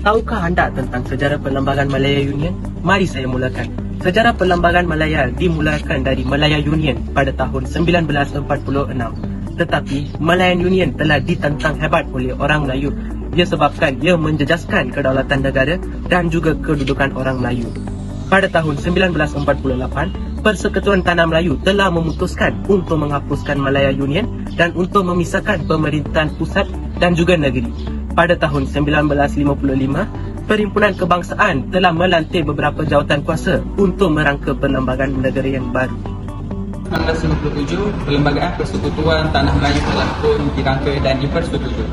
Tahukah anda tentang sejarah Perlembagaan Malaya Union? Mari saya mulakan. Sejarah Perlembagaan Malaya dimulakan dari Malaya Union pada tahun 1946. Tetapi Malayan Union telah ditentang hebat oleh orang Melayu. Ia sebabkan ia menjejaskan kedaulatan negara dan juga kedudukan orang Melayu. Pada tahun 1948, Persekutuan Tanah Melayu telah memutuskan untuk menghapuskan Malaya Union dan untuk memisahkan pemerintahan pusat dan juga negeri. Pada tahun 1955, Perhimpunan Kebangsaan telah melantik beberapa jawatan kuasa untuk merangka perlembagaan negara yang baru. 1957, Perlembagaan Persekutuan Tanah Melayu telah pun dirangka dan dipersetujui.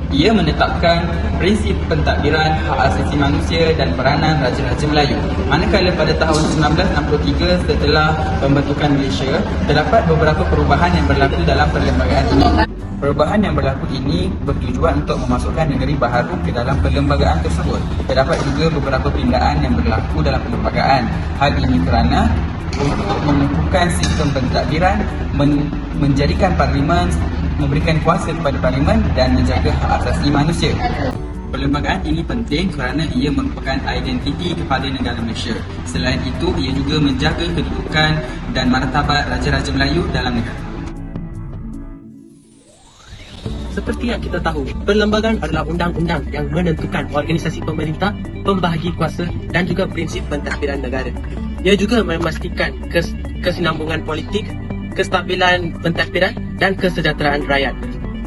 Ia menetapkan prinsip pentadbiran hak asasi manusia dan peranan Raja-Raja Melayu. Manakala pada tahun 1963 setelah pembentukan Malaysia, terdapat beberapa perubahan yang berlaku dalam perlembagaan ini. Perubahan yang berlaku ini bertujuan untuk memasukkan negeri baharu ke dalam perlembagaan tersebut. Terdapat juga beberapa pindaan yang berlaku dalam perlembagaan. Hal ini kerana untuk mengukuhkan sistem pentadbiran, menjadikan parlimen, memberikan kuasa kepada parlimen dan menjaga hak asasi manusia. Perlembagaan ini penting kerana ia merupakan identiti kepada negara Malaysia. Selain itu, ia juga menjaga kedudukan dan martabat Raja-Raja Melayu dalam negara. Seperti yang kita tahu, perlembagaan adalah undang-undang yang menentukan organisasi pemerintah, pembahagi kuasa dan juga prinsip pentadbiran negara. Ia juga memastikan kesinambungan politik, kestabilan pentadbiran dan kesejahteraan rakyat.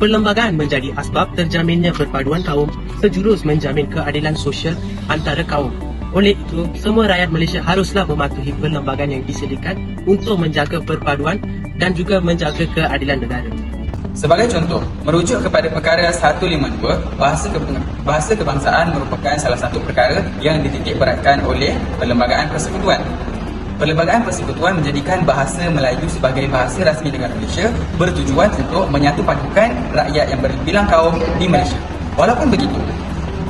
Perlembagaan menjadi asbab terjaminnya perpaduan kaum, sejurus menjamin keadilan sosial antara kaum. Oleh itu, semua rakyat Malaysia haruslah mematuhi perlembagaan yang disediakan untuk menjaga perpaduan dan juga menjaga keadilan negara. Sebagai contoh, merujuk kepada perkara 152, bahasa kebangsaan merupakan salah satu perkara yang dititikberatkan oleh Perlembagaan Persekutuan. Perlembagaan Persekutuan menjadikan bahasa Melayu sebagai bahasa rasmi negara Malaysia bertujuan untuk menyatupadukan rakyat yang berbilang kaum di Malaysia. Walaupun begitu,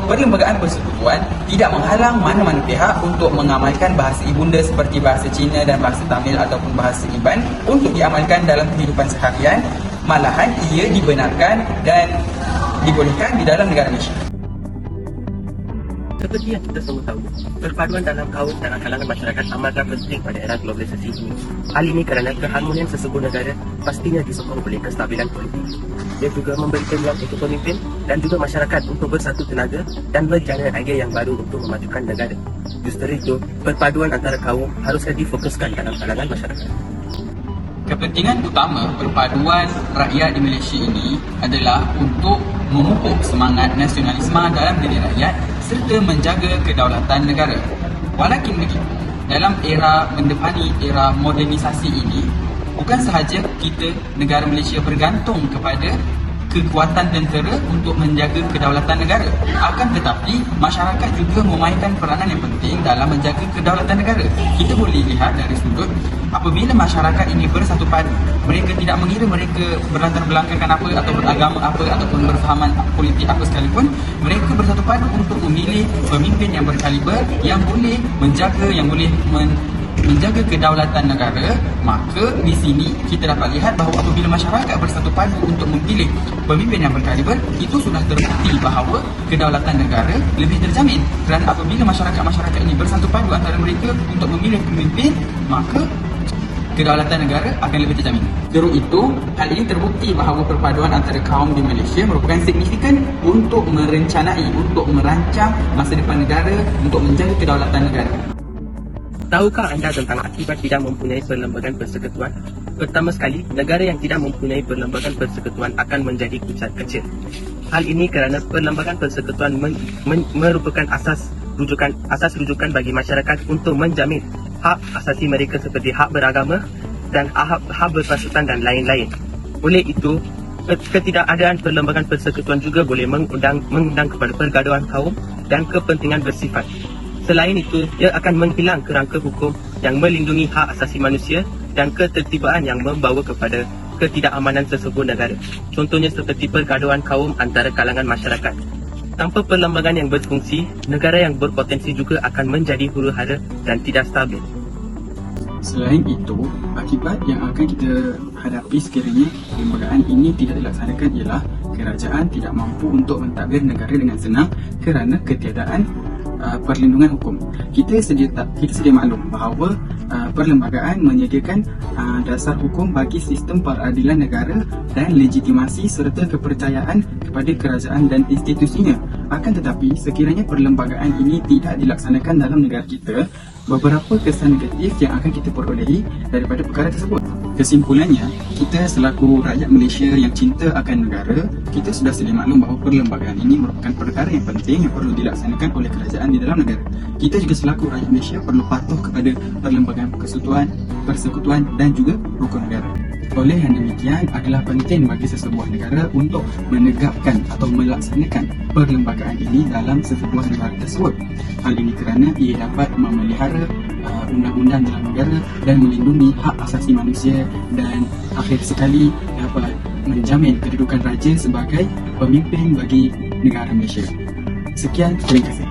Perlembagaan Persekutuan tidak menghalang mana-mana pihak untuk mengamalkan bahasa ibunda seperti bahasa Cina dan bahasa Tamil ataupun bahasa Iban untuk diamalkan dalam kehidupan seharian. Malahan ia dibenarkan dan dibolehkan di dalam negara Malaysia. Seperti yang kita semua tahu, perpaduan dalam kaum dan kalangan masyarakat amatlah penting pada era globalisasi ini. Hal ini kerana keharmonian sesebuah negara pastinya disokong oleh kestabilan politik. Ia juga memberikan ruang untuk pemimpin dan juga masyarakat untuk bersatu tenaga dan mencari idea yang baru untuk memajukan negara. Justru itu, perpaduan antara kaum haruslah difokuskan dalam kalangan masyarakat. Kepentingan utama perpaduan rakyat di Malaysia ini adalah untuk memupuk semangat nasionalisme dalam diri rakyat serta menjaga kedaulatan negara. Walaupun begitu, dalam era mendepani era modernisasi ini, bukan sahaja kita negara Malaysia bergantung kepada kekuatan tentera untuk menjaga kedaulatan negara. Akan tetapi, masyarakat juga memainkan peranan yang penting dalam menjaga kedaulatan negara. Kita boleh lihat dari sudut apabila masyarakat ini bersatu padu, mereka tidak mengira mereka berlatar belakangkan apa atau beragama apa ataupun berfahaman politik apa sekalipun, mereka bersatu padu untuk memilih pemimpin yang berkaliber, yang boleh menjaga, yang boleh menjaga kedaulatan negara. Maka di sini kita dapat lihat bahawa apabila masyarakat bersatu padu untuk memilih pemimpin yang berkaliber, itu sudah terbukti bahawa kedaulatan negara lebih terjamin. Kerana apabila masyarakat ini bersatu padu antara mereka untuk memilih pemimpin, maka kedaulatan negara akan lebih terjamin. Terus itu, hal ini terbukti bahawa perpaduan antara kaum di Malaysia merupakan signifikan untuk merencanai, untuk merancang masa depan negara, untuk menjaga kedaulatan negara. Tahukah anda tentang akibat tidak mempunyai perlembagaan persekutuan? Pertama sekali, negara yang tidak mempunyai perlembagaan persekutuan akan menjadi kucat kecil. Hal ini kerana perlembagaan persekutuan merupakan asas rujukan bagi masyarakat untuk menjamin hak asasi mereka seperti hak beragama dan hak berpasukan dan lain-lain. Oleh itu, ketidakadaan perlembagaan persekutuan juga boleh mengundang kepada pergaduhan kaum dan kepentingan bersifat. Selain itu, ia akan menghilang kerangka hukum yang melindungi hak asasi manusia dan ketertibaan yang membawa kepada ketidakamanan sesebuah negara. Contohnya seperti pergaduhan kaum antara kalangan masyarakat. Tanpa perlembagaan yang berfungsi, negara yang berpotensi juga akan menjadi huru-hara dan tidak stabil. Selain itu, akibat yang akan kita hadapi sekiranya perlembagaan ini tidak dilaksanakan ialah kerajaan tidak mampu untuk mentadbir negara dengan senang kerana ketiadaan perlindungan hukum. Kita sedia maklum bahawa perlembagaan menyediakan dasar hukum bagi sistem peradilan negara dan legitimasi serta kepercayaan kepada kerajaan dan institusinya. Akan tetapi, sekiranya perlembagaan ini tidak dilaksanakan dalam negara kita, beberapa kesan negatif yang akan kita perolehi daripada perkara tersebut. Kesimpulannya, kita selaku rakyat Malaysia yang cinta akan negara, kita sudah sedia maklum bahawa perlembagaan ini merupakan perkara yang penting yang perlu dilaksanakan oleh kerajaan di dalam negara. Kita juga selaku rakyat Malaysia perlu patuh kepada perlembagaan persekutuan dan juga rukun negara. Oleh yang demikian, adalah penting bagi sesebuah negara untuk menegakkan atau melaksanakan perlembagaan ini dalam sesebuah negara tersebut. Hal ini kerana ia dapat memelihara undang-undang dalam negara dan melindungi hak asasi manusia, dan akhir sekali dapat menjamin kedudukan raja sebagai pemimpin bagi negara Malaysia. Sekian, terima kasih.